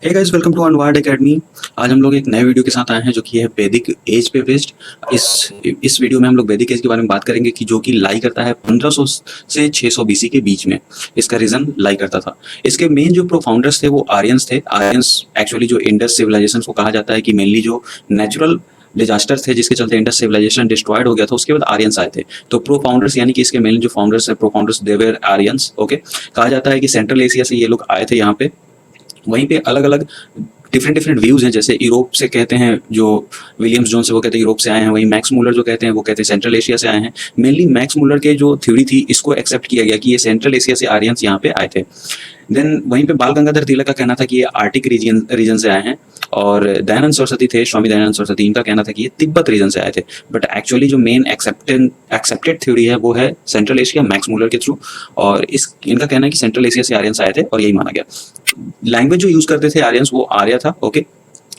Hey guys, welcome to Onward Academy. आज हम लोग एक नए वीडियो के साथ आए हैं जो कि है वैदिक एज पे बेस्ड। इस वीडियो में हम लोग वैदिक एज के बारे में बात करेंगे कि जो कि लाई करता है 1500 से 600 बीसी के बीच में। इसका रीजन लाई करता था। इसके मेन जो प्रोफाउंडर्स थे वो आर्यंस थे। आर्यंस एक्चुअली जो इंडस सिविलाइजेशन को कहा जाता है कि मेनली जो नेचुरल डिजास्टर थे जिसके चलते इंडस सिविलाइजेशन डिस्ट्रॉयड हो गया था, उसके बाद आर्यंस आए थे। तो प्रो फाउंडर्स यानी कि इसके मेन जो फाउंडर्स है प्रो फाउंडर्स दे वर आर्यंस। ओके, कहा जाता है कि सेंट्रल एशिया से ये लोग आए थे यहाँ पे। वहीं पे अलग अलग डिफरेंट डिफरेंट व्यूज हैं। जैसे यूरोप से कहते हैं जो विलियम्स जोन्स है वो कहते हैं यूरोप से आए हैं। वहीं मैक्स मूलर जो कहते हैं वो कहते हैं सेंट्रल एशिया से आए हैं। मेनली मैक्स मूलर के जो थ्योरी थी इसको एक्सेप्ट किया गया कि ये सेंट्रल एशिया से आर्यंस यहाँ पे आए थे। देन वहीं पे बाल गंगाधर तिलक का कहना था कि ये आर्टिक रीजन से आए हैं। और दयानंद सरस्वती थे, स्वामी दयानंद सरस्वती, इनका कहना था कि ये तिब्बत रीजन से आए थे। बट एक्चुअली जो मेन एक्सेप्टेड थ्योरी है वो है सेंट्रल एशिया मैक्स मूलर के थ्रू। और इनका कहना है कि सेंट्रल एशिया से आर्यंस आए थे और यही माना गया। लैंग्वेज जो यूज करते थे आर्यंस वो आर्य था। ओके,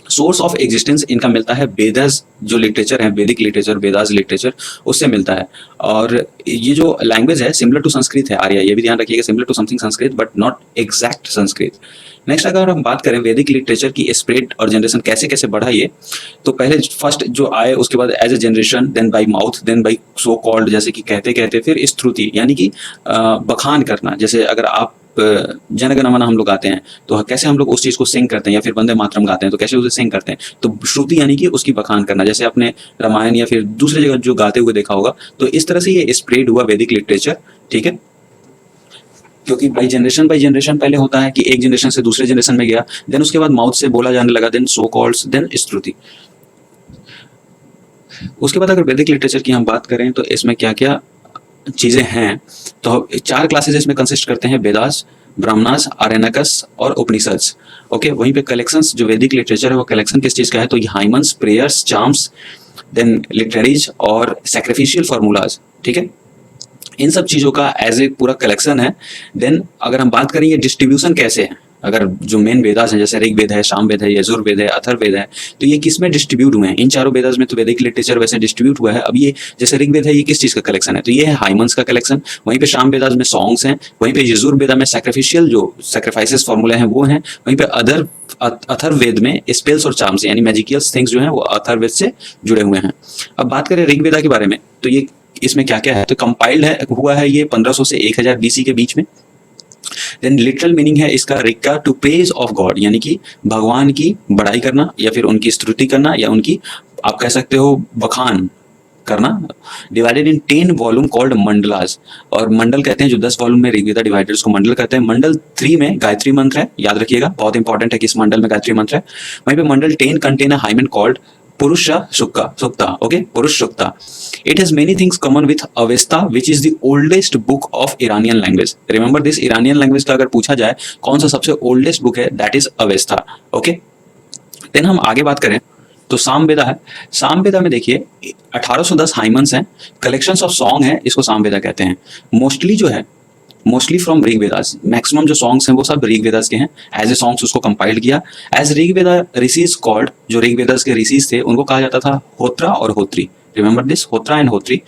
सोर्स ऑफ एग्जिस्टेंस इनका मिलता है वेदास, जो लिटरेचर है वैदिक लिटरेचर, वेदास लिटरेचर, उससे मिलता है। और ये जो लैंग्वेज है सिमिलर टू संस्कृत है आर्य, ये भी ध्यान रखिएगा, similar to something Sanskrit but not exact Sanskrit. Next अगर हम बात करें वैदिक लिटरेचर की स्प्रेड और जनरेशन कैसे कैसे बढ़ा ये, तो पहले फर्स्ट जो आए उसके बाद as a generation, then by mouth, then by so called, जैसे कि कहते कहते, फिर स्तुति यानी कि बखान करना। जैसे अगर आप जनगण मन हम लोग गाते हैं तो कैसे हम लोग उस चीज को सिंग करते हैं, या फिर वंदे मातरम गाते हैं तो कैसे उसे सिंग करते हैं। तो श्रुति यानी कि उसकी बखान करना, जैसे आपने रामायण या फिर दूसरी जगह जो गाते हुए देखा होगा। तो इस तरह से ये स्प्रेड हुआ वैदिक लिटरेचर। ठीक है, क्योंकि बाई जनरेशन पहले होता है कि एक जनरेशन से दूसरे जनरेशन में गया, देन उसके बाद माउथ से बोला जाने लगा, देन सो कॉल्ड्स, देन स्तुति। उसके बाद अगर वैदिक लिटरेचर की हम बात करें तो इसमें क्या क्या चीजें हैं, तो 4 क्लासेस इसमें कंसिस्ट करते हैं: वेदास, ब्राह्मणास, आर्यनकस और उपनिषद्स। ओके, वहीं पे कलेक्शंस जो वैदिक लिटरेचर है वो कलेक्शन किस चीज का है, तो ये हाइमन्स, प्रेयर्स, चार्म्स, देन लिटरेरीज और सैक्रिफिशियल फॉर्मूलाज। ठीक है, इन सब चीजों का एज ए पूरा कलेक्शन है। देन अगर हम बात करें ये डिस्ट्रीब्यूशन कैसे है, अगर जो मेन वेदास हैं जैसे ऋग वेद है, साम वेद है, यजुर वेद है, अथर्व है, तो ये किस में डिस्ट्रीब्यूट हुए हैं? इन चारों वेदास में तो वैदिक लिटरेचर वैसे डिस्ट्रीब्यूट हुआ है। अब ये जैसे ऋग वेद है ये किस चीज का कलेक्शन है, तो ये है हाइमन्स का कलेक्शन। वहीं पे साम वेदास में सॉन्ग्स हैं। वहीं पे यजुर वेदा में सैक्रिफिशियल जो सैक्रिफाइसेस फॉर्मूले हैं वो हैं। वहीं पे अथर्व वेद में स्पेल्स और चार्म्स यानी मैजिकल थिंग्स जो हैं वो अथर्व वेद से जुड़े हुए हैं। अब बात करें ऋग वेदा के बारे में, तो ये इसमें क्या क्या है, तो कंपाइल्ड हुआ है ये 1500 से 1000 बीसी के बीच में। देन लिटरल मीनिंग है इसका ऋग का टू प्रेज ऑफ गॉड, यानी कि भगवान की बड़ाई करना या फिर उनकी स्तुति करना या उनकी आप कह सकते हो बखान करना। डिवाइडेड इन 10 वॉल्यूम कॉल्ड मंडलास, और मंडल कहते हैं जो 10 वॉल्यूम में ऋग्वेदा डिवाइडेड उसको मंडल कहते हैं। मंडल 3 में गायत्री मंत्र है, याद रखिएगा, बहुत इंपॉर्टेंट है कि इस मंडल में गायत्री मंत्र है। वहीं पे मंडल 10 कंटेन अ हाइमेन कॉल्ड पुरुष सुक्ता। ओके, पुरुष सुक्ता। It has many things common with Avesta, which is the oldest book of Iranian language. Remember this, Iranian language का अगर पूछा जाए कौन सा सबसे oldest book है, that is Avesta. Okay? Then हम आगे बात करें तो सामवेदा है। सामवेदा में देखिए 1810 हाइमन्स हैं, कलेक्शंस ऑफ सॉन्ग है, इसको सामवेदा कहते हैं। Mostly from Rig Vedas, maximum जो सॉन्ग्स हैं वो सब ऋग वेदास के हैं। एज ए सॉन्ग्स उसको कंपाइल्ड किया। एज ऋग वेदा ऋषिज कॉल्ड, जो ऋग वेदास के ऋषिज थे उनको कहा जाता था होत्रा और होत्री। रिमेंबर दिस, होत्रा एंड होत्री।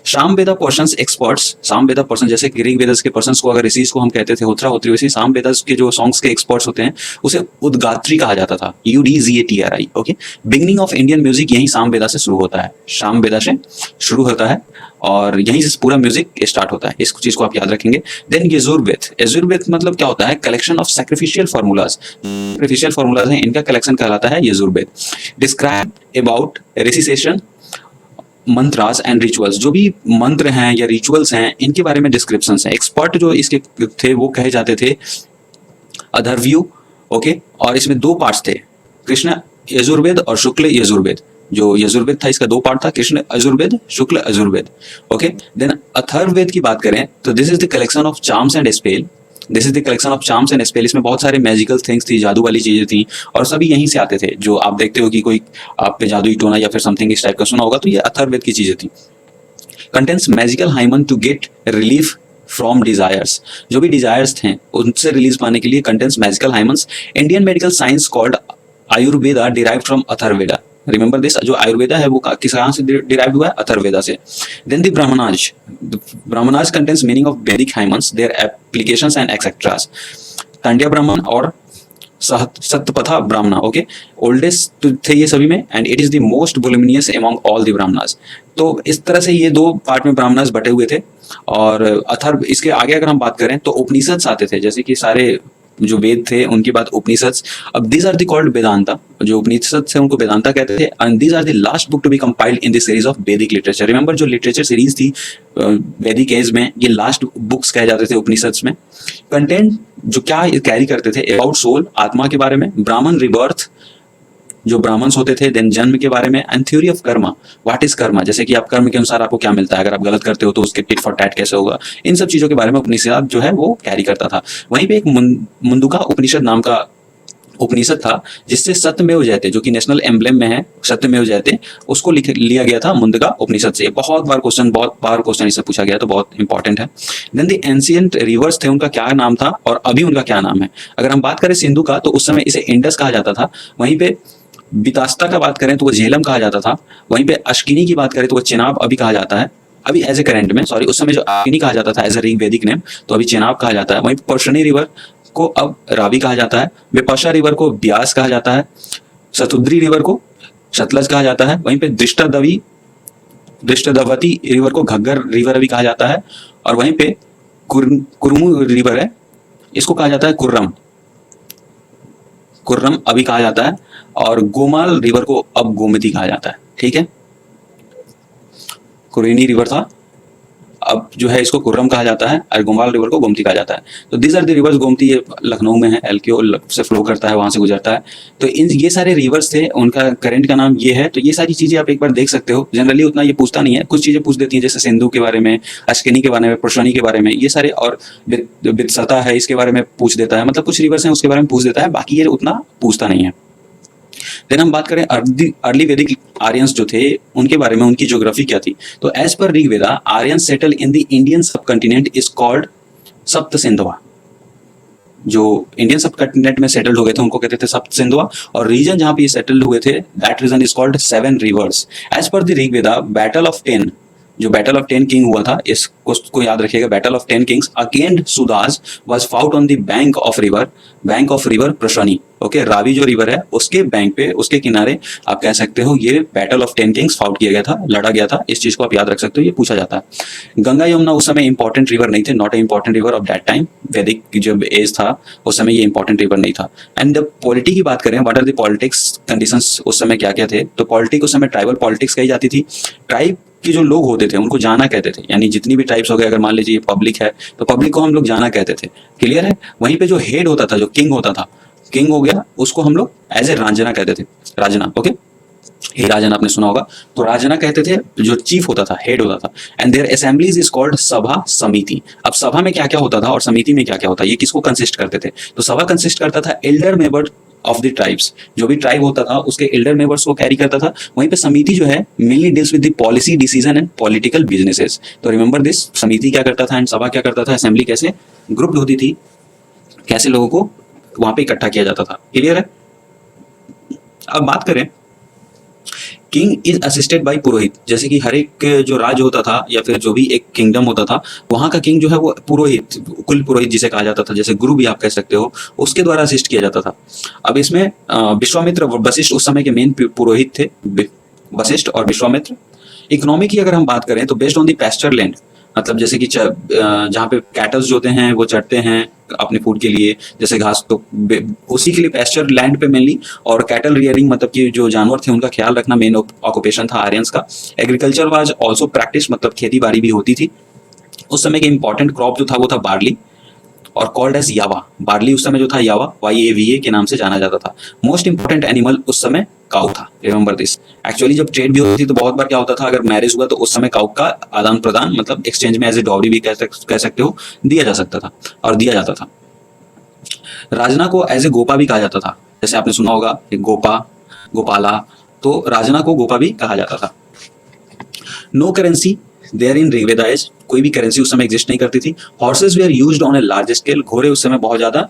साम वेदा पर्सन्स एक्सपर्ट्स, साम वेदा पर्सन जैसे ऋग वेदास के पर्सन्स को अगर ऋषिज को हम कहते थे होत्रा होत्री, वैसे साम वेदास के जो सॉन्ग्स के एक्सपर्ट्स होते हैं उसे उद्गात्री कहा जाता था, UDGATRI। Okay, beginning of Indian music यही साम वेदा से शुरू होता है, साम वेदा से शुरू होता है और यहीं से पूरा म्यूजिक स्टार्ट होता है। इस चीज को आप याद रखेंगे। देन यजुर्वेद, यजुर्वेद मतलब क्या होता है, collection of sacrificial formulas. Sacrificial formulas हैं, इनका कलेक्शन कहलाता है Yajurveda. Describe about recitation, mantras and rituals, जो भी मंत्र हैं या रिचुअल्स हैं इनके बारे में डिस्क्रिप्शंस हैं। एक्सपर्ट जो इसके थे वो कहे जाते थे अधर्व्यू। ओके, और इसमें 2 पार्ट्स थे, कृष्ण यजुर्वेद और शुक्ल यजुर्वेद। जो यजुर्वेद था इसका 2 पार्ट था, कृष्ण यजुर्वेद, शुक्ल यजुर्वेद। ओके, देन अथर्ववेद की बात करें तो this is the collection of charms and spell. This is the collection of charms and spell. इसमें बहुत सारे मैजिकल थिंग्स थी, जादू वाली चीजें थी और सभी यहीं से आते थे। जो आप देखते हो कि कोई आप पे जादुई टोना या फिर समथिंग इस टाइप का सुना होगा, तो ये अथर्ववेद की चीजें थी। Contents magical hymn to get relief from desires, जो भी डिजायर्स थे उनसे रिलीज पाने के लिए contents magical hymns. Indian medical science called Ayurveda derive from Atharvaveda. Remember this, जो आयुर्वेदा है वो कहाँ से डिराइव हुआ है, अथर्ववेदा से। Then the Brahmanas contains meaning of Vedic hymns, their applications and etceteras. Tandya Brahmana और सतपथा ब्राह्मणा। ओके, ओल्डेस्ट थे ये सभी में, and it is the most voluminous among all the Brahmanas. तो इस तरह से ये दो पार्ट में ब्राह्मणास बटे हुए थे। और अथर्व, इसके आगे अगर हम बात करें तो उपनिषद आते थे, जैसे कि सारे जो वेद थे उनके बाद उपनिषद। अब these are the called Vedanta, जो उपनिषद थे उनको वेदांता कहते थे, and these are the last book to be compiled in the series of Vedic literature. Remember, जो लिटरेचर सीरीज थी वैदिक एज में, ये लास्ट बुक्स कहे जाते थे उपनिषद में। कंटेंट जो क्या कैरी करते थे, अबाउट सोल, आत्मा के बारे में, ब्राह्मण रिबर्थ, जो ब्राह्मण्स होते थे, देन जन्म के बारे में, and theory of Karma, what is Karma, जैसे कि आप कर्म के अनुसार आपको क्या मिलता है, अगर आप गलत करते हो तो उसके टिट फॉर टैट कैसे होगा, इन सब चीजों के बारे में उपनिषद जो है वो कैरी करता था। वहीं पे एक मुंडुका उपनिषद नाम का उपनिषद था, जिससे सत्यमेव जयते, जो कि नेशनल एम्ब्लेम में है सत्यमेव जयते, उसको लिया गया था मुंडका उपनिषद से। बहुत बार क्वेश्चन इससे पूछा गया, तो बहुत इंपॉर्टेंट है। देन द एंशिएंट रिवर्स थे, उनका क्या नाम था और अभी उनका क्या नाम है। अगर हम बात करें सिंधु का, तो उस समय इसे इंडस कहा जाता था। वहीं पे बितास्ता का बात करें तो वो झेलम कहा जाता था। वहीं पे अश्किनी की बात करें तो वो चेनाब अभी कहा जाता है, अभी एज ए करेंट में, सॉरी, उस समय जो अश्किनी कहा जाता था एज ए ऋग वैदिक नेम, तो अभी चेनाब कहा जाता है। वहीं पर्शनी रिवर को अब रावी कहा जाता है, विपाशा रिवर को ब्यास कहा जाता है, शतुद्री रिवर को सतलज कहा जाता है। वहीं पे दृष्टद्रवती रिवर को घग्गर रिवर भी कहा जाता है। और वहीं पे कुर्मू रिवर है, इसको कहा जाता है कुर्रम अभी कहा जाता है। और गोमाल रिवर को अब गोमती कहा जाता है। ठीक है, कुरेनी रिवर था, अब जो है इसको कुर्रम कहा जाता है, और गोमाल रिवर को गोमती कहा जाता है। तो this are the rivers. Gomti ये लखनऊ में है, एलक्यू से फ्लो करता है, वहां से गुजरता है। तो ये सारे रिवर्स थे, उनका करंट का नाम ये है। तो ये सारी चीजें आप एक बार देख सकते हो। जनरली उतना ये पूछता नहीं है, कुछ चीजें पूछ देती है, जैसे सिंधु के बारे में, अश्किनी के बारे में, पुरुषनी के बारे में, ये सारे, और बित्सता है इसके बारे में पूछ देता है, मतलब कुछ रिवर्स हैं उसके बारे में पूछ देता है, बाकी ये उतना पूछता नहीं है। देन हम बात करें अर्ली वैदिक आर्यंस जो थे उनके बारे में, उनकी ज्योग्राफी क्या थी। तो एज पर Rigveda, Aryan settle in the Indian subcontinent is called Sapta Sindhava. जो इंडियन सब कंटिनेंट में सेटल्ड हो गए थे उनको कहते थे सप्त सिंधवा, और रीजन जहां पे ये सेटल्ड हुए थे, that region is called seven rivers. Age पर द ऋग्वेदा, बैटल ऑफ 10, जो बैटल ऑफ 10 किंग हुआ था, इसको याद रखिएगा, battle of 10 kings against Sudas was fought on the bank of river Parushni. Okay, Ravi जो रिवर है उसके बैंक पे, उसके किनारे आप कह सकते हो ये बैटल ऑफ 10 किंग्स फाउट किया गया था, लड़ा गया था। इस चीज को आप याद रख सकते हो, ये पूछा जाता है। गंगा यमुना उस समय इंपॉर्टेंट रिवर नहीं थे, not a important river of that time. वैदिक जब एज था उस समय ये इंपॉर्टेंट रिवर नहीं था। एंड द पॉलिटी की बात करें, what are the politics conditions उस समय क्या क्या थे, तो पॉलिटिक्स उस समय ट्राइबल पॉलिटिक्स कही जाती थी। ट्राइब कि जो लोग होते थे उनको जाना कहते थे, यानी जितनी भी टाइप्स हो गए, अगर मान लीजिए पब्लिक है तो पब्लिक को हम लोग जाना कहते थे। क्लियर है। वहीं पे जो हेड होता था, जो किंग होता था, किंग हो गया, उसको हम लोग एज ए रांझना कहते थे, राजना। ओके, हे राजन आपने सुना होगा, तो राजना कहते थे जो चीफ होता था, हेड होता था। And there assemblies is called sabha samiti. अब सभा में क्या क्या होता था और समिति में क्या क्या होता है, ये किसको कंसिस्ट करते थे, तो सभा कंसिस्ट करता था Elder member of the tribes, जो भी ट्राइब होता था उसके एल्डर मेंबर्स को कैरी करता था। वहीं पे समिति जो है mainly deals with the policy decision and political businesses. तो रिमेंबर दिस, समिति क्या करता था एंड सभा क्या करता था, असेंबली कैसे ग्रुप होती थी, कैसे लोगों को वहां पे इकट्ठा किया जाता था। क्लियर है। अब बात करें, किंग इज असिस्टेड बाय पुरोहित। जैसे कि हर एक जो राज्य होता था या फिर जो भी एक किंगडम होता था, वहां का किंग जो है वो पुरोहित, कुल पुरोहित जिसे कहा जाता था, जैसे गुरु भी आप कह सकते हो, उसके द्वारा असिस्ट किया जाता था। अब इसमें विश्वामित्र वशिष्ठ उस समय के मेन पुरोहित थे, वशिष्ठ और विश्वामित्र। इकोनॉमी की अगर हम बात करें तो based on the pasture land, मतलब जैसे कि जहाँ पे कैटल्स जो होते हैं वो चढ़ते हैं अपने फूड के लिए, जैसे घास, तो उसी के लिए पैस्चर लैंड पे मेनली। और कैटल रियरिंग, मतलब कि जो जानवर थे उनका ख्याल रखना मेन ऑक्यूपेशन था आर्यंस का। एग्रीकल्चर वाज ऑल्सो प्रैक्टिस, मतलब खेती बाड़ी भी होती थी। उस समय के इंपॉर्टेंट क्रॉप जो था वो था बार्ली, और कॉल्ड एज यावा। बार्ली उस समय जो था यावा, YAVA के नाम से जाना जाता था। मोस्ट इंपॉर्टेंट एनिमल उस समय काऊ था, रिमेंबर दिस। एक्चुअली जब ट्रेड भी होती थी तो बहुत बार क्या होता था, अगर मैरिज हुआ तो उस समय काऊ का आदान प्रदान, मतलब एक्सचेंज में एज ए डॉवरी भी कह सकते हो, दिया जा सकता था और दिया जाता था। राजना को एज ए गोपा भी कहा जाता था, जैसे आपने सुना होगा गोपा, गोपाला, तो राजना को गोपा भी कहा जाता था। No currency there in Rigveda age, कोई भी करेंसी उस समय एग्जिस्ट नहीं करती थी। Horses were used on a large scale, घोड़े उस समय बहुत ज्यादा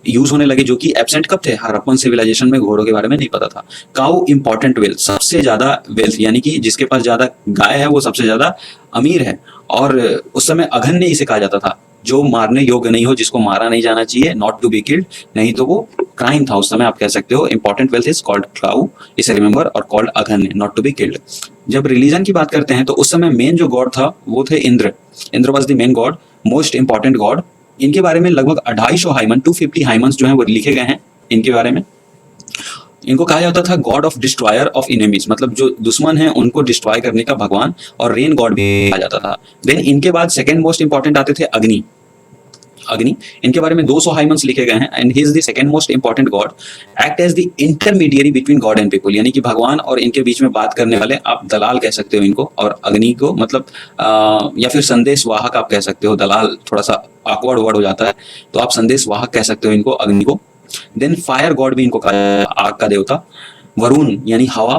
यूज होने लगे, जो कि एब्सेंट कब थे, हड़प्पन सिविलाइजेशन में घोड़ों के बारे में नहीं पता था। काउ इंपॉर्टेंट वेल्थ, सबसे ज्यादा वेल्थ, यानी कि जिसके पास ज्यादा गाय है वो सबसे ज्यादा अमीर है। और उस समय अघन्य इसे कहा जाता था, जो मारने योग्य नहीं हो, जिसको मारा नहीं जाना चाहिए, नॉट टू बी किल्ड, नहीं तो वो क्राइम था उस समय, आप कह सकते हो। Important wealth is called cow, इसे रिमेंबर, और called aghanya, not to be killed. जब रिलीजन की बात करते हैं तो उस समय मेन जो गॉड था वो थे Indra. Indra was the main God, most important God. इनके बारे में लगभग 250 हाइमन, 250 हाइमन्स जो है वो लिखे गए हैं इनके बारे में। इनको कहा जाता था God of destroyer of enemies, मतलब जो दुश्मन है उनको डिस्ट्रॉय करने का भगवान, और रेन गॉड भी कहा जाता था। देन इनके बाद सेकंड मोस्ट इंपॉर्टेंट आते थे अग्नि। अग्नि, इनके बारे में 200 हाइमन्स लिखे गए हैं, and he is the second most important god, act as the intermediary between god and people, यानी कि भगवान और इनके बीच में बात करने वाले, आप दलाल कह सकते हो इनको। और अग्नि को मतलब या फिर संदेश वाहक आप कह सकते हो, दलाल थोड़ा सा ऑकवर्ड वर्ड हो जाता है, तो आप संदेश वाहक कह सकते हो इनको, अग्नि को। देन फायर गॉड भी इनको कहा, आग का देवता। वरुण यानी हवा,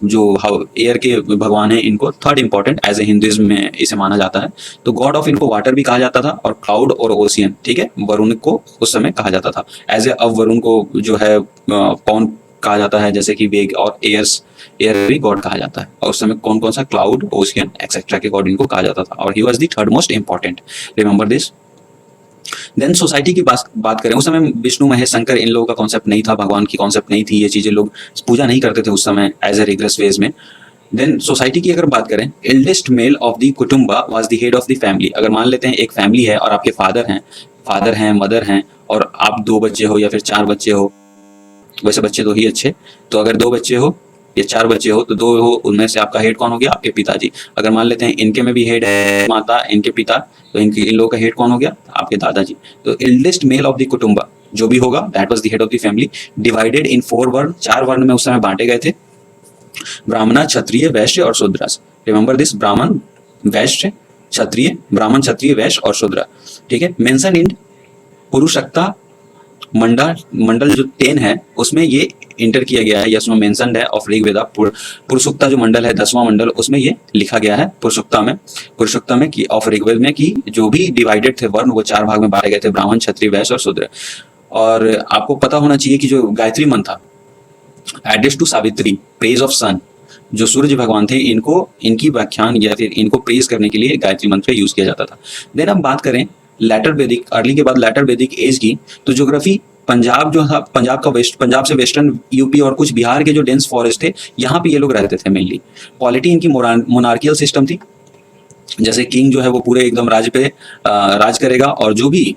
जो एयर के भगवान है, इनको third important as a Hinduism में इसे माना जाता है। तो गॉड ऑफ इनको वाटर भी कहा जाता था, और क्लाउड और ओशियन, ठीक है, वरुण को उस समय कहा जाता था एज ए। अब वरुण को जो है कौन कहा जाता है, जैसे कि वेग और एयर भी गॉड कहा जाता है, और उस समय कौन कौन सा क्लाउड, ओशियन एक्सेट्रा के गॉड इनको कहा जाता था, और he was the third most important, remember this. Then society की बात करें, उस समय विष्णु महेश शंकर इन लोगों का कॉन्सेप्ट नहीं था, भगवान की कॉन्सेप्ट नहीं थी, ये चीजें लोग पूजा नहीं करते थे उस समय एज ए रिग्रेस फेज में। देन सोसाइटी की अगर बात करें, एल्डेस्ट मेल ऑफ द कुटुंबा was the head of the family. अगर मान लेते हैं एक फैमिली है और आपके फादर हैं, मदर हैं, और आप 2 बच्चे हो या फिर 4 बच्चे हो, वैसे बच्चे 2 ही अच्छे, तो अगर 2 बच्चे हो या 4 बच्चे हो तो 2 हो, उनमें से आपका हेड कौन हो गया, आपके पिताजी। अगर मान लेते हैं इनके में भी हेड है माता, इनके पिता, तो इन लोगों का हेड कौन हो गया, आपके दादाजी। तो एल्डेस्ट मेल ऑफ द कुटुंबा जो भी होगा, that was the head of the family, divided in 4 varna, 4 वर्ण में उस समय बांटे गए थे, ब्राह्मण, क्षत्रिय, वैश्य और शूद्र। रिमेंबर दिस, ब्राह्मण, वैश्य, क्षत्रिय, ब्राह्मण, क्षत्रिय, वैश्य और शूद्र, ठीक है। मेंशन इन पुरुषक्ता मंडल जो 10 है उसमें ये इंटर किया गया है, या उसमें मेंशनड है ऑफ ऋग्वेदा। पुरुषुक्ता जो मंडल है, 10वां मंडल, उसमें ये लिखा गया है पुरुषुक्ता में कि ऑफ ऋग्वेद में कि जो भी डिवाइडेड थे वर्ण, वो 4 भाग में बांटे गए थे, ब्राह्मण, क्षत्रिय, वैश्य और शूद्र। और आपको पता होना चाहिए कि जो गायत्री मंत्र था, address to Savitri, praise of sun, जो सूर्य भगवान थे, इनको इनकी व्याख्यान या फिर इनको प्रेज करने के लिए गायत्री मंत्र यूज किया जाता था। देन अब बात करें लेटर वैदिक, अर्ली के बाद लेटर वैदिक एज की, तो ज्योग्राफी, पंजाब जो था, पंजाब से वेस्टर्न यूपी और कुछ बिहार के जो डेंस फॉरेस्ट थे, यहाँ पे ये लोग रहते थे मेनली। पॉलिटी इनकी मोनार्कियल सिस्टम थी, जैसे किंग जो है वो पूरे एकदम राज्य पे राज करेगा, और जो भी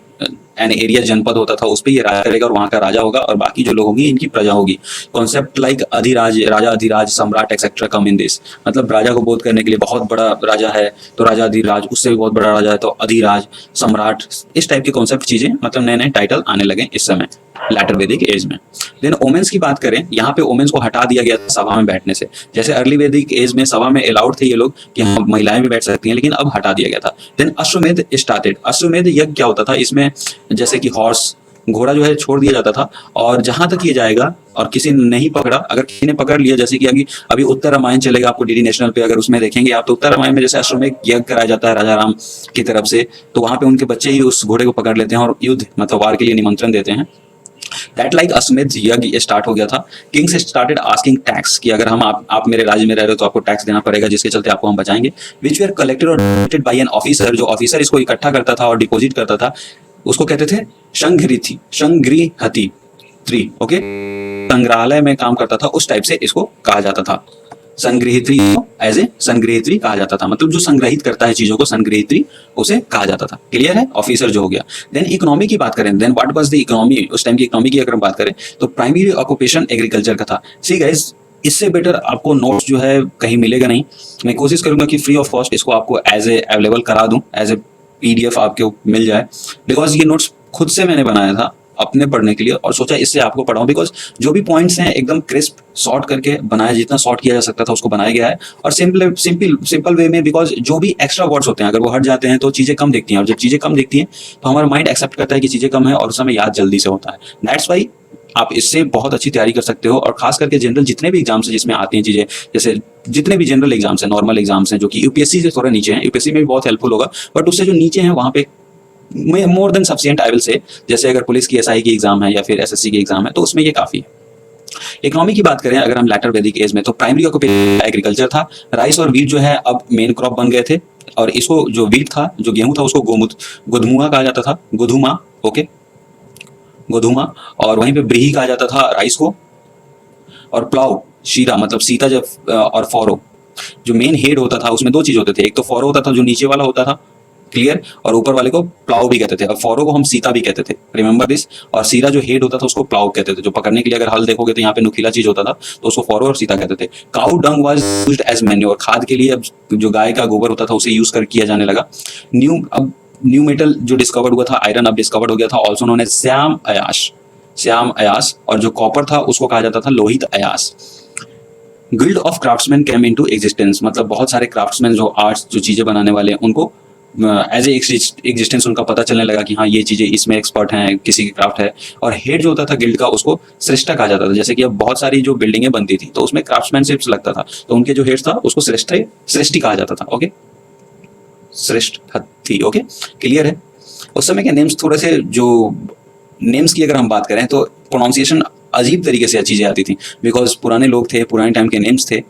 एन एरिया जनपद होता था उस पर ये राज करेगा, और वहाँ का राजा होगा, और बाकी जो लोग होंगे इनकी प्रजा होगी। कॉन्सेप्ट लाइक अधिराज, राजा अधिराज, सम्राट एक्सेट्रा कम इन दिस, मतलब राजा को बोध करने के लिए बहुत बड़ा राजा है तो राजा अधिराज, उससे भी बहुत बड़ा राजा है तो अधिराज, सम्राट, इस टाइप के कॉन्सेप्ट चीजें, मतलब नए नए टाइटल आने लगे इस समय लेटर वैदिक एज में। देन ओमेन्स की बात करें, यहाँ पे ओमेन्स को हटा दिया गया सभा में बैठने से। जैसे अर्ली वैदिक एज में सभा में अलाउड थे ये लोग कि हाँ महिलाएं भी बैठ सकती हैं, लेकिन अब हटा दिया गया था। देन अश्वमेध स्टार्टेड। अश्वमेध यज्ञ क्या होता था, इसमें जैसे कि हॉर्स, घोड़ा जो है छोड़ दिया जाता था, और जहां तक ये जाएगा और किसी ने नहीं पकड़ा, अगर किसी ने पकड़ लिया, जैसे कि अभी उत्तर रामायण चलेगा आपको डीडी नेशनल पे, अगर उसमें देखेंगे आप, तो उत्तर रामायण में जैसे अश्वमेध यज्ञ कराया जाता है राजा राम की तरफ से, तो वहां पे उनके बच्चे ही उस घोड़े को पकड़ लेते हैं और युद्ध मतलब वार के लिए निमंत्रण देते हैं। दैट लाइक अश्वमेध यज्ञ स्टार्ट हो गया था। किंग्स स्टार्टेड आस्किंग टैक्स, कि अगर हम आप मेरे राज्य में रह रहे हो तो आपको टैक्स देना पड़ेगा, जिसके चलते आपको हम बचाएंगे। विच वर कलेक्टेड और डिपोजिटेड बाय एन ऑफिसर, जो ऑफिसर इसको इकट्ठा करता था और डिपोजिट करता था, उसको कहते थे संग्रहति। ओके, संग्रहालय में काम करता था, उस टाइप से इसको कहा जाता था। संग्रहित्री, एज ए संग्रहित्री कहा जाता था, मतलब जो संग्रहित करता है चीजों को, संग्रहित्री उसे कहा जाता था। क्लियर है, ऑफिसर जो हो गया। देन इकोनॉमी की बात करें, then what was the economy, उस टाइम की इकोनॉमी की अगर बात करें तो प्राइमरी ऑक्यूपेशन एग्रीकल्चर का था। सी गाइस, इससे बेटर आपको नोट्स जो है कहीं मिलेगा नहीं। मैं कोशिश करूंगा कि फ्री ऑफ कॉस्ट इसको आपको एज ए अवेलेबल करा दूं, एज ए PDF आपको मिल जाए, बिकॉज ये नोट्स खुद से मैंने बनाया था अपने पढ़ने के लिए, और सोचा इससे आपको पढ़ाऊं, बिकॉज जो भी पॉइंट्स हैं एकदम क्रिस्प शॉर्ट करके बनाया, जितना शॉर्ट किया जा सकता था उसको बनाया गया है, और सिंपल वे में, बिकॉज जो भी एक्स्ट्रा वर्ड्स होते हैं अगर वो हट जाते हैं तो चीजें कम दिखती हैं, और जब चीजें कम दिखती हैं तो हमारा माइंड एक्सेप्ट करता है कि चीजें कम है, और उस समय याद जल्दी से होता है। दैट्स वाई आप इससे बहुत अच्छी तैयारी कर सकते हो, और खास करके जनरल जितने भी एग्जाम्स हैं जिसमें आती हैं चीजें, जैसे जितने भी जनरल एग्जाम्स हैं, नॉर्मल एग्जाम्स हैं जो कि यूपीएससी से थोड़ा नीचे हैं, यूपीएससी में भी बहुत हेल्पफुल होगा, बट उससे जो नीचे हैं वहाँ पे more than sufficient I will say. जैसे अगर पुलिस की SI की एग्जाम है या फिर SSC की एग्जाम है तो उसमें ये काफी है। इकोनॉमी की बात करें अगर हम लेटर वैदिक एज में, तो प्राइमरी ऑक्यूपेशन एग्रीकल्चर था। राइस और वीट जो है अब मेन क्रॉप बन गए थे, और इसको जो वीट था, जो गेहूं था, उसको गोधमुआ कहा जाता था, गोधुमा, ओके, गोधुमा। और वहीं पे ब्रीही कहा जाता था राइस को। और प्लाव, शीरा मतलब सीता जब और फॉरो, जो मेन हेड होता था उसमें दो चीज होते थे, एक तो फॉरो होता था जो नीचे वाला होता था, क्लियर, और ऊपर वाले को प्लाव भी कहते थे। अब फॉरो को हम सीता भी कहते थे, रिमेंबर दिस। और सीरा जो हेड होता था उसको प्लाव कहते थे। जो पकड़ने के लिए अगर हल देखोगे तो यहाँ पे नुकीला चीज होता था, तो उसको फॉरो और सीता कहते थे। Cow dung was used as manure, खाद के लिए अब जो गाय का गोबर होता था उसे यूज कर किया जाने लगा। न्यू मेटल जो डिस्कवर्ड हुआ था, आयरन अब डिस्कवर्ड हो गया था, also known as shyam ayas. और जो कॉपर था उसको कहा जाता था लोहित अयास। Guild of craftsmen came into existence, मतलब बहुत सारे क्राफ्ट्समैन जो आर्ट्स, जो चीजें बनाने वाले हैं, उनको एज ए एग्जिस्टेंस उनका पता चलने लगा कि हाँ ये चीजें इसमें एक्सपर्ट हैं, किसी की क्राफ्ट है। और हेड जो होता था गिल्ड का, उसको श्रेष्ठा कहा जाता था। जैसे कि अब बहुत सारी जो बिल्डिंगें बनती थी तो उसमें क्राफ्ट्समैनशिप लगता था, तो उनके जो हेड था उसको श्रेष्ठी कहा जाता था, ओके, श्रेष्ठ थी, ओके, क्लियर है। उस समय के नेम्स थोड़े से, जो नेम्स की अगर हम बात करें तो प्रोनाउंसिएशन अजीब तरीके से चीजें आती थी, बिकॉज पुराने लोग थे, पुराने टाइम के नेम्स थे,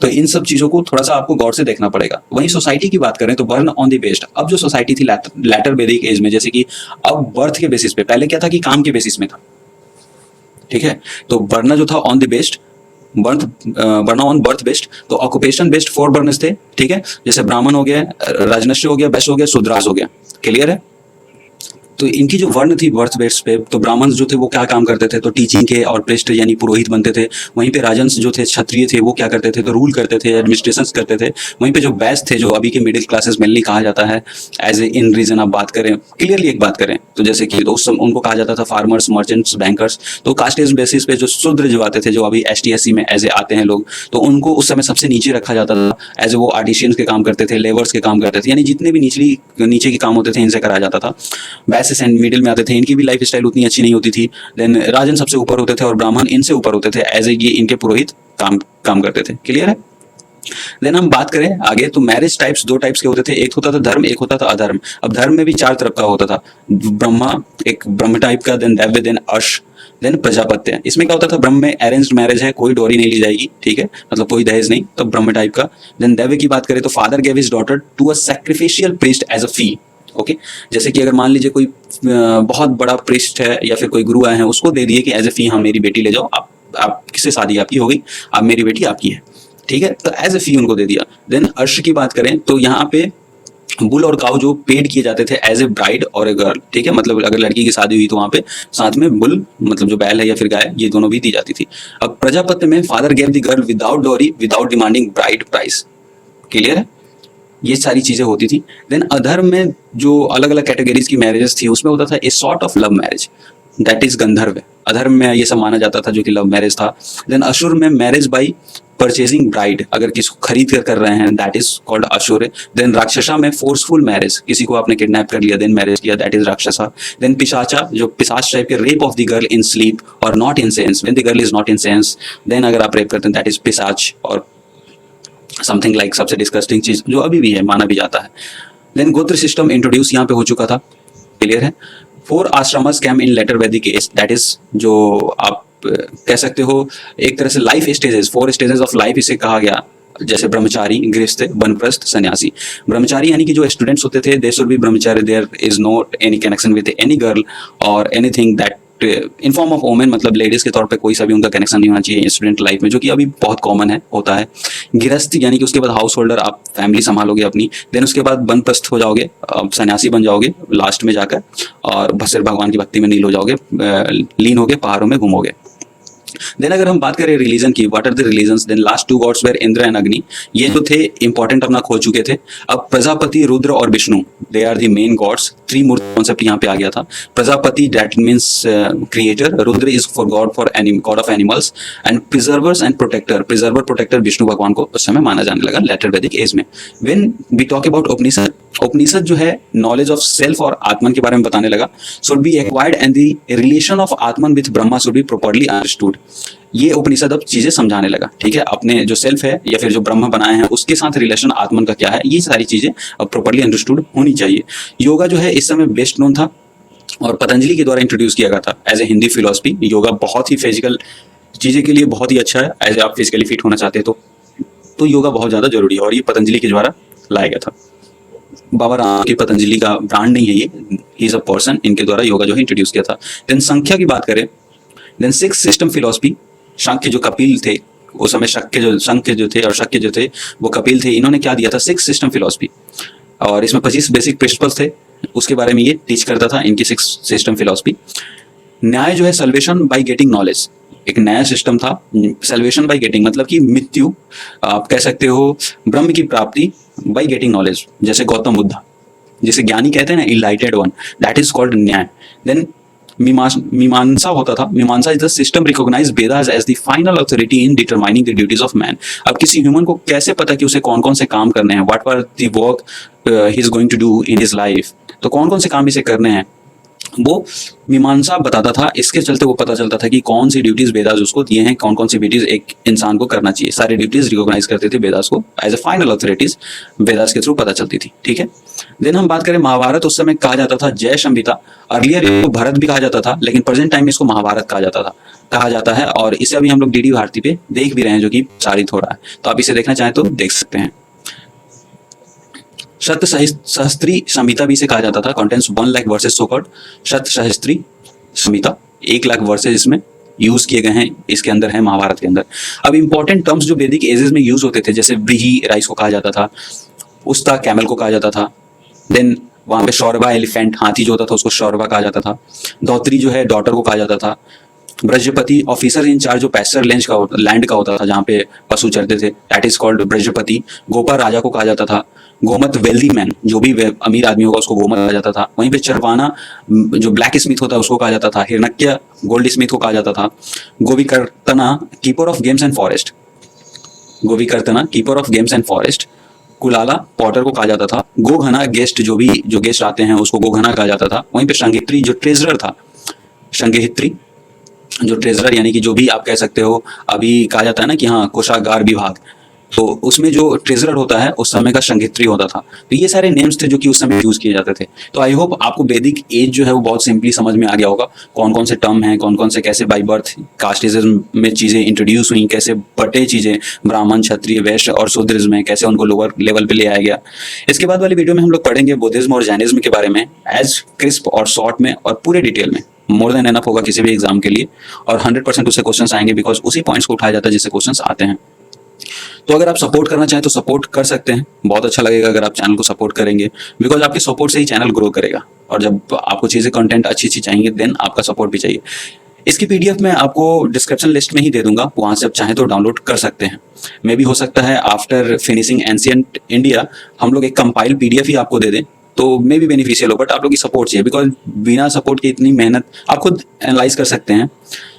तो इन सब चीजों को थोड़ा सा आपको गौर से देखना पड़ेगा। वहीं सोसाइटी की बात करें तो बर्न ऑन द बेस्ड, अब जो सोसाइटी थी लैटर वैदिक एज में, जैसे कि अब बर्थ के बेसिस पे, पहले क्या था कि काम के बेसिस में था, ठीक है। तो बर्ना जो था on the based, varna on birth based, तो ऑक्यूपेशन बेस्ड 4 बर्नस थे, ठीक है। जैसे ब्राह्मण हो गया, राजनश्य हो गया, वैश्य हो गया, शूद्रास हो गया, क्लियर है। तो इनकी जो वर्ण थी बर्थ बेस पे, तो ब्राह्मण जो थे वो क्या काम करते थे, तो टीचिंग के और प्रेस्ट यानी पुरोहित बनते थे। वहीं पे राजंस जो थे, क्षत्रिय थे, वो क्या करते थे, तो रूल करते थे, एडमिनिस्ट्रेशन करते थे। वहीं पे जो वैश्य थे, जो अभी के मिडिल क्लासेस मेनली कहा जाता है, एज ए इन रीजन आप बात करें, क्लियरली एक बात करें तो जैसे कि उस समय उनको कहा जाता था फार्मर्स, मर्चेंट्स, बैंकर्स। तो कास्टेज बेसिस पे जो शूद्र जो आते थे, जो अभी ST SC में एज ए आते हैं लोग, तो उनको उस समय सबसे नीचे रखा जाता था, एज ए वो आर्टिशियंस के काम करते थे, लेबर्स के काम करते थे, यानी जितने भी नीचे के काम होते थे इनसे कराया जाता था। वैसे मिडिल में आते थे, इनकी भी लाइफ स्टाइल उतनी अच्छी नहीं होती थी। देन राजन सबसे ऊपर होते थे और ब्राह्मण इनसे ऊपर होते थे, एज ए ये इनके पुरोहित काम करते थे, क्लियर है। देन हम बात करें आगे, तो मैरिज टाइप्स 2 टाइप्स के होते थे, एक होता था धर्म, एक होता था अधर्म। अब धर्म में भी 4 तरफ का होता था, ब्रह्मा, एक ब्रह्म टाइप का, देन दैव्य, देन अर्श, देन प्रजापत्य। इसमें क्या होता था, ब्रह्म में अरेंज्ड मैरिज है, कोई डोरी नहीं ली जाएगी, ठीक है, मतलब कोई दहेज नहीं, तो ब्रह्म टाइप का। देन दैव्य की बात करें तो father gave his daughter to a sacrificial priest as a fee, okay. जैसे कि अगर मान लीजिए कोई बहुत बड़ा प्रीस्ट है या फिर कोई गुरु आए हैं, उसको दे दिए कि एज ए फी, हाँ मेरी बेटी ले जाओ, आप किससे शादी आपकी हो गई, अब मेरी बेटी आपकी है, ठीक है, तो एज ए फी उनको दे दिया। देन अर्श की बात करें तो यहाँ पे बुल और काउ जो पेड किए जाते थे एज ए ब्राइड और ए गर्ल, ठीक है, मतलब अगर लड़की की शादी हुई तो वहां पे साथ में बुल, मतलब जो बैल है या फिर गाय, ये दोनों भी दी जाती थी। अब प्रजापत्य में father gave the girl without dowry, without demanding bride price, clear है, ये सारी चीजें होती थी। देन अधर्म में जो अलग अलग कैटेगरीज की मैरिजेस थी, उसमें होता था a sort of love marriage, that is गंधर्व। अधर्म में ये सब माना जाता था जो कि लव मैरिज था। देन असुर में मैरिज बाई परचेजिंग ब्राइड, अगर किसी को खरीद कर रहे हैं, that is called Asura. Then Rakshasa में फोर्सफुल मैरिज, किसी को आपने किडनैप कर लिया देन मैरिज किया, that is Rakshasa. Then Pishacha, जो पिशाच टाइप के, rape of the girl in sleep और not in sense, when the girl is not in sense, then अगर आप रेप करते हैं दैट इज पिशाच। और समथिंग लाइक सबसे डिस्कस्टिंग चीज जो अभी भी है, माना भी जाता है। देन गोत्र सिस्टम इंट्रोड्यूस यहाँ पे हो चुका था, क्लियर है। 4 आश्रमस कैम इन लेटर वैदिक एज, दैट इज जो आप कह सकते हो एक तरह से life stages, 4 stages of life इसे कहा गया, जैसे ब्रह्मचारी, गृहस्थ, बनप्रस्थ, सन्यासी। ब्रह्मचारी यानी कि जो स्टूडेंट्स होते थे, they should be brahmachari, there is no any connection with any girl और anything that in form of women, मतलब लेडीज के तौर पे कोई सा भी उनका कनेक्शन नहीं होना चाहिए स्टूडेंट लाइफ में, जो कि अभी बहुत कॉमन है, होता है। गृहस्थ यानी कि उसके बाद हाउस होल्डर, आप फैमिली संभालोगे अपनी। देन उसके बाद बनप्रस्थ हो जाओगे, सन्यासी बन जाओगे लास्ट में जाकर, और सिर्फ भगवान की भक्ति में लीन हो जाओगे, लीन होगे, पहाड़ों में घूमोगे। देन अगर हम बात करें रिलीजन की, what are the religions, then last 2 gods were Indra and Agni, ये जो थे इंपॉर्टेंट अपना खो चुके थे। अब प्रजापति, रुद्र और Vishnu, they are the main gods. Trimurti concept यहाँ पे आ गया था। Prajapati that means creator, Rudra is for god of animals, and preservers and protector, preserver protector Vishnu भगवान को उस समय माना जाने लगा लेटर वैदिक एज में। व्हेन वी टॉक अबाउट उपनिषद, उपनिषद जो है नॉलेज ऑफ सेल्फ और आत्मन के बारे में बताने लगा। Should be acquired and the relation of Atman with Brahma should be properly understood. ये उपनिषद अब चीजें समझाने लगा, ठीक है, अपने जो सेल्फ है या फिर जो ब्रह्म बनाए हैं उसके साथ रिलेशन आत्मन का क्या है, ये सारी चीजें अब प्रॉपर्ली अंडरस्टूड होनी चाहिए। योगा जो है इस समय बेस्ट नोन था और पतंजलि के द्वारा इंट्रोड्यूस किया गया था as a Hindi philosophy. Yoga बहुत ही फिजिकल चीजें के लिए बहुत ही अच्छा है, एज आप फिजिकली फिट होना चाहते हैं तो योगा बहुत ज्यादा जरूरी है, और ये पतंजलि के द्वारा लाया गया था। बाबा राम की पतंजलि का ब्रांड नहीं है ये, ही इज अ पर्सन, इनके द्वारा योगा जो है इंट्रोड्यूस किया था। देन संख्या की बात करें, देन सिक्स सिस्टम फिलोसफी, शंख जो कपिल थे उस समय, शंख जो थे और शक्य जो थे वो कपिल थे, इन्होंने क्या दिया था, सिक्स सिस्टम फिलोसफी, और इसमें 25 बेसिक प्रिंसिपल्स थे, उसके बारे में ये टीच करता था, इनकी सिक्स सिस्टम फिलोसफी। न्याय जो है सल्वेशन बाय गेटिंग नॉलेज, एक नया सिस्टम था, सल्वेशन बाय गेटिंग मतलब कि मृत्यु, आप कह सकते हो ब्रह्म की प्राप्ति बाय गेटिंग नॉलेज, जैसे गौतम बुद्धा, जिसे ज्ञानी कहते हैं ना, enlightened one, that is called Nyaya. Then Mimamsa होता था, Mimamsa is the system recognise Vedas as the final authority in determining the duties of man. अब किसी ह्यूमन को कैसे पता कि उसे कौन कौन से काम करने हैं, what are the work he is going to do in his life, तो कौन कौन से काम इसे करने हैं, वो मीमांसा बताता था। इसके चलते वो पता चलता था कि कौन सी ड्यूटीज वेदास उसको दिए हैं, कौन कौन सी ड्यूटीज एक इंसान को करना चाहिए, सारी ड्यूटीज रिकॉग्नाइज करते थे वेदास को as a final authorities, Vedas के थ्रू पता चलती थी, ठीक है। देन हम बात करें महाभारत, उस समय कहा जाता था जय संहिता, अर्लियर इसको भरत भी कहा जाता था, लेकिन प्रेजेंट टाइम में इसको महाभारत कहा जाता है, और इसे अभी हम लोग डीडी भारती पे देख भी रहे हैं, जो कि प्रसारित हो रहा है, तो आप इसे देखना चाहें तो देख सकते हैं। शत सहस्त्री संहिता भी इसे कहा जाता था, contents 1 lakh versus so called शत सहस्त्री संहिता, 1 लाख वर्सेस इसमें यूज किए गए हैं, इसके अंदर है महाभारत के अंदर। अब इंपॉर्टेंट टर्म्स जो वैदिक एजेस में यूज होते थे, जैसे व्रीहि राइस को कहा जाता था, उस्ता कैमल को कहा जाता था, देन वहां पे शौरभा एलिफेंट हाथी जो होता था उसको शौरभा कहा जाता था, धौत्री जो है डॉटर को कहा जाता था, ब्रजपति ऑफिसर इन चार्ज जो पैस्चर लैंड का होता था जहाँ पे पशु चरते थे, that is called Vrajapati, Gopa राजा को कहा जाता था, गोमत वेल्दी मैन, जो भी अमीर आदमी होगा उसको गोमत कहा जाता था, वहीं पे चरवाना जो ब्लैक स्मिथ होता है उसको कहा जाता था, हिरण्यक गोल्ड स्मिथ को कहा जाता था, Govikartana keeper of games and forest, Govikartana keeper of games and forest, Kulala potter को कहा जाता था, गोघना गेस्ट जो गेस्ट आते हैं उसको गोघना कहा जाता था, वहीं पे संगहित्री जो ट्रेजरर था, संगहित्री जो ट्रेजरर यानी कि जो भी आप कह सकते हो, अभी कहा जाता है ना कि हाँ कोषागार विभाग, तो उसमें जो ट्रेजरर होता है उस समय का संगहित्री होता था। तो ये सारे नेम्स थे जो कि उस समय यूज किए जाते थे। तो आई होप आपको वैदिक एज जो है वो बहुत सिंपली समझ में आ गया होगा, कौन कौन से टर्म हैं, कौन कौन से कैसे बाई बर्थ कास्टिज्म में चीजें इंट्रोड्यूस हुई, कैसे बटे चीजें ब्राह्मण क्षत्रिय वैश्य और शूद्रिज्म में कैसे उनको लोअर लेवल पे ले आया गया। इसके बाद वाली वीडियो में हम लोग पढ़ेंगे बुद्धिज्म और जैनिज्म के बारे में एज क्रिस्प और शॉर्ट में और पूरे डिटेल में, मोर देन एनफ होगा किसी भी एग्जाम के लिए, और 100% उससे क्वेश्चंस आएंगे बिकॉज उसी पॉइंट्स को उठाया जाता है जिससे क्वेश्चंस आते हैं। तो अगर आप सपोर्ट करना चाहें तो सपोर्ट कर सकते हैं, बहुत अच्छा लगेगा अगर आप चैनल को सपोर्ट करेंगे, बिकॉज आपके सपोर्ट से ही चैनल ग्रो करेगा, और जब आपको चीजें कंटेंट अच्छी चाहिए देन आपका सपोर्ट भी चाहिए। इसकी पीडीएफ मैं आपको डिस्क्रिप्शन लिस्ट में ही दे दूंगा, वहां से आप चाहें तो डाउनलोड कर सकते हैं। मे भी हो सकता है आफ्टर फिनिशिंग एंशिएंट इंडिया हम लोग एक कंपाइल पीडीएफ ही आपको दे दें, तो मे भी बेनिफिशियल हो, बट आप लोग की सपोर्ट चाहिए, बिकॉज बिना सपोर्ट की इतनी मेहनत आप खुद एनालाइज कर सकते हैं।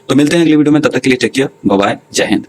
तो मिलते हैं अगली वीडियो में, तब तक के लिए टेक केयर, बाय बाय, जय हिंद।